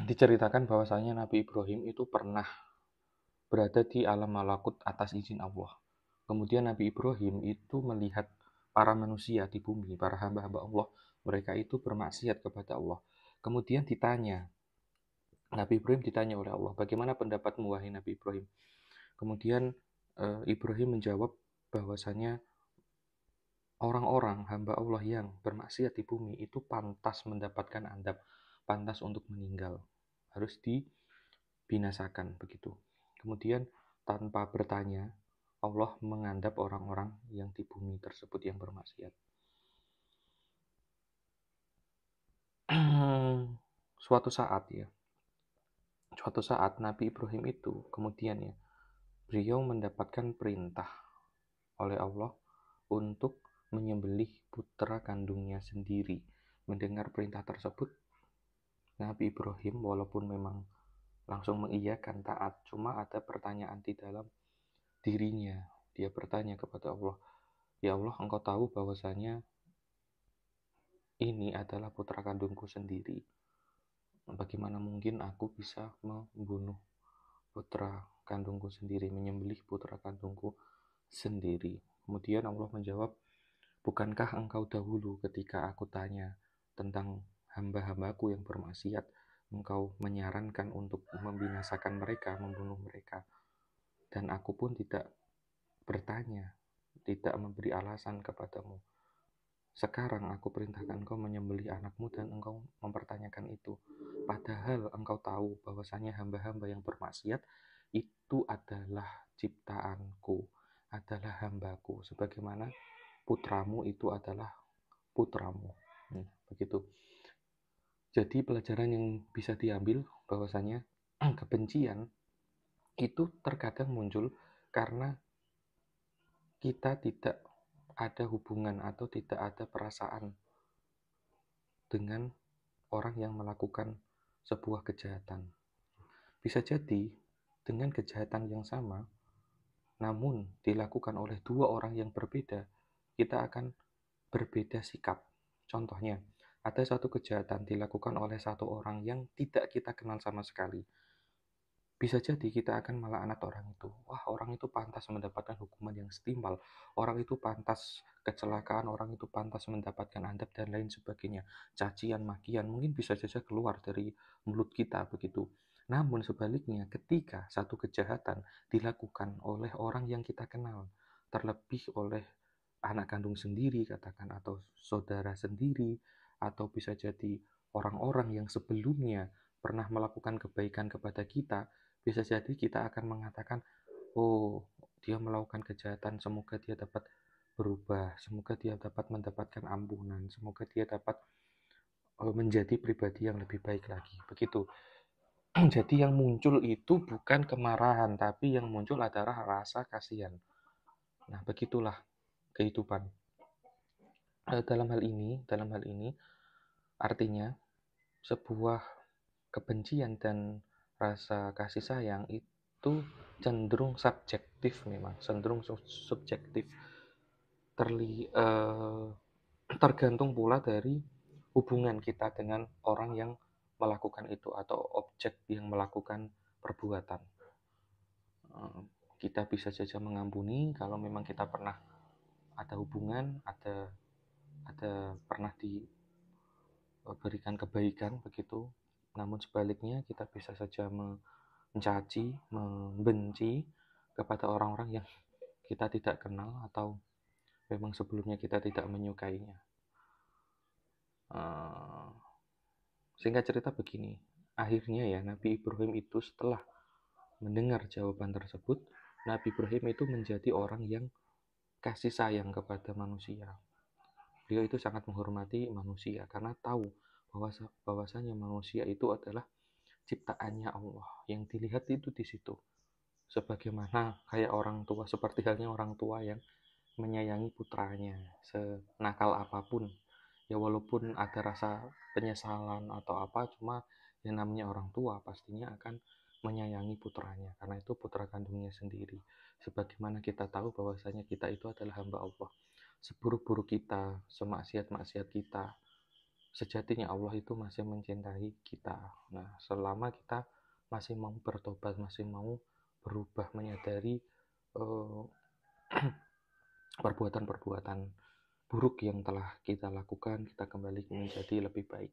diceritakan bahwasanya Nabi Ibrahim itu pernah berada di alam malakut atas izin Allah. Kemudian Nabi Ibrahim itu melihat para manusia di bumi, para hamba-hamba Allah, mereka itu bermaksiat kepada Allah. Kemudian Nabi Ibrahim ditanya oleh Allah, bagaimana pendapatmu wahai Nabi Ibrahim? Kemudian Ibrahim menjawab bahwasanya orang-orang hamba Allah yang bermaksiat di bumi itu pantas mendapatkan adab, pantas untuk meninggal, harus dibinasakan begitu. Kemudian tanpa bertanya, Allah mengadab orang-orang yang di bumi tersebut yang bermaksiat. Suatu saat Nabi Ibrahim itu kemudian beliau mendapatkan perintah oleh Allah untuk menyembelih putra kandungnya sendiri. Mendengar perintah tersebut, Nabi Ibrahim walaupun memang langsung mengiyakan taat, cuma ada pertanyaan di dalam dirinya. Dia bertanya kepada Allah, "Ya Allah, Engkau tahu bahwasanya ini adalah putra kandungku sendiri. Bagaimana mungkin aku bisa membunuh putra kandungku sendiri, menyembelih putra kandungku sendiri?" Kemudian Allah menjawab, "Bukankah engkau dahulu ketika aku tanya tentang hamba-hambaku yang bermaksiat, engkau menyarankan untuk membinasakan mereka, membunuh mereka? Dan aku pun tidak bertanya, tidak memberi alasan kepadamu. Sekarang aku perintahkan engkau menyembelih anakmu dan engkau mempertanyakan itu. Padahal engkau tahu bahwasanya hamba-hamba yang bermaksiat itu adalah ciptaanku, adalah hambaku, sebagaimana putramu itu adalah putramu." Begitu. Jadi pelajaran yang bisa diambil bahwasanya kebencian itu terkadang muncul karena kita tidak ada hubungan atau tidak ada perasaan dengan orang yang melakukan sebuah kejahatan. Bisa jadi dengan kejahatan yang sama, namun dilakukan oleh dua orang yang berbeda, kita akan berbeda sikap. Contohnya, ada satu kejahatan dilakukan oleh satu orang yang tidak kita kenal sama sekali. Bisa jadi kita akan melaknat orang itu. Wah, orang itu pantas mendapatkan hukuman yang setimpal. Orang itu pantas kecelakaan, orang itu pantas mendapatkan adab dan lain sebagainya. Cacian, makian mungkin bisa saja keluar dari mulut kita begitu. Namun sebaliknya, ketika satu kejahatan dilakukan oleh orang yang kita kenal, terlebih oleh anak kandung sendiri katakan, atau saudara sendiri, atau bisa jadi orang-orang yang sebelumnya pernah melakukan kebaikan kepada kita, bisa jadi kita akan mengatakan, "Oh, dia melakukan kejahatan, semoga dia dapat berubah, semoga dia dapat mendapatkan ampunan, semoga dia dapat menjadi pribadi yang lebih baik lagi." Begitu. Jadi yang muncul itu bukan kemarahan, tapi yang muncul adalah rasa kasihan. Nah, begitulah kehidupan. Dalam hal ini artinya sebuah kebencian dan rasa kasih sayang itu cenderung subjektif, memang cenderung subjektif. Tergantung pula dari hubungan kita dengan orang yang melakukan itu atau objek yang melakukan perbuatan. Kita bisa saja mengampuni kalau memang kita pernah ada hubungan, ada pernah diberikan kebaikan begitu. Namun sebaliknya kita bisa saja mencaci, membenci kepada orang-orang yang kita tidak kenal atau memang sebelumnya kita tidak menyukainya. Singkat cerita begini, akhirnya Nabi Ibrahim itu setelah mendengar jawaban tersebut, Nabi Ibrahim itu menjadi orang yang kasih sayang kepada manusia. Beliau itu sangat menghormati manusia karena tahu bahwasanya manusia itu adalah ciptaannya Allah. Yang dilihat itu di situ. Sebagaimana kayak orang tua, seperti halnya orang tua yang menyayangi putranya senakal apapun. Ya walaupun ada rasa penyesalan atau apa, cuma yang namanya orang tua pastinya akan menyayangi putranya karena itu putra kandungnya sendiri. Sebagaimana kita tahu bahwasanya kita itu adalah hamba Allah. Seburuk-buruk kita, semaksiat-maksiat kita, sejatinya Allah itu masih mencintai kita. Nah, selama kita masih mau bertobat, masih mau berubah, menyadari eh, perbuatan-perbuatan buruk yang telah kita lakukan, kita kembali menjadi lebih baik.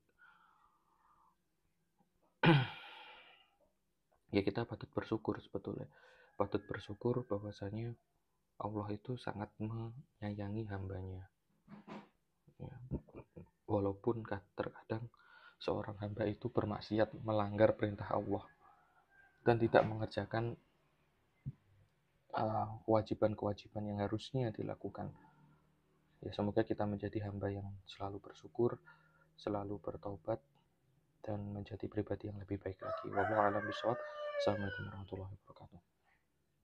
Ya, kita patut bersyukur sebetulnya. Patut bersyukur bahwasanya Allah itu sangat menyayangi hambanya. Ya, walaupun terkadang seorang hamba itu bermaksiat, melanggar perintah Allah, dan tidak mengerjakan kewajiban-kewajiban yang harusnya dilakukan. Ya, semoga kita menjadi hamba yang selalu bersyukur, selalu bertobat, dan menjadi pribadi yang lebih baik lagi. Wallahu a'lam bishawab. Assalamualaikum warahmatullahi wabarakatuh.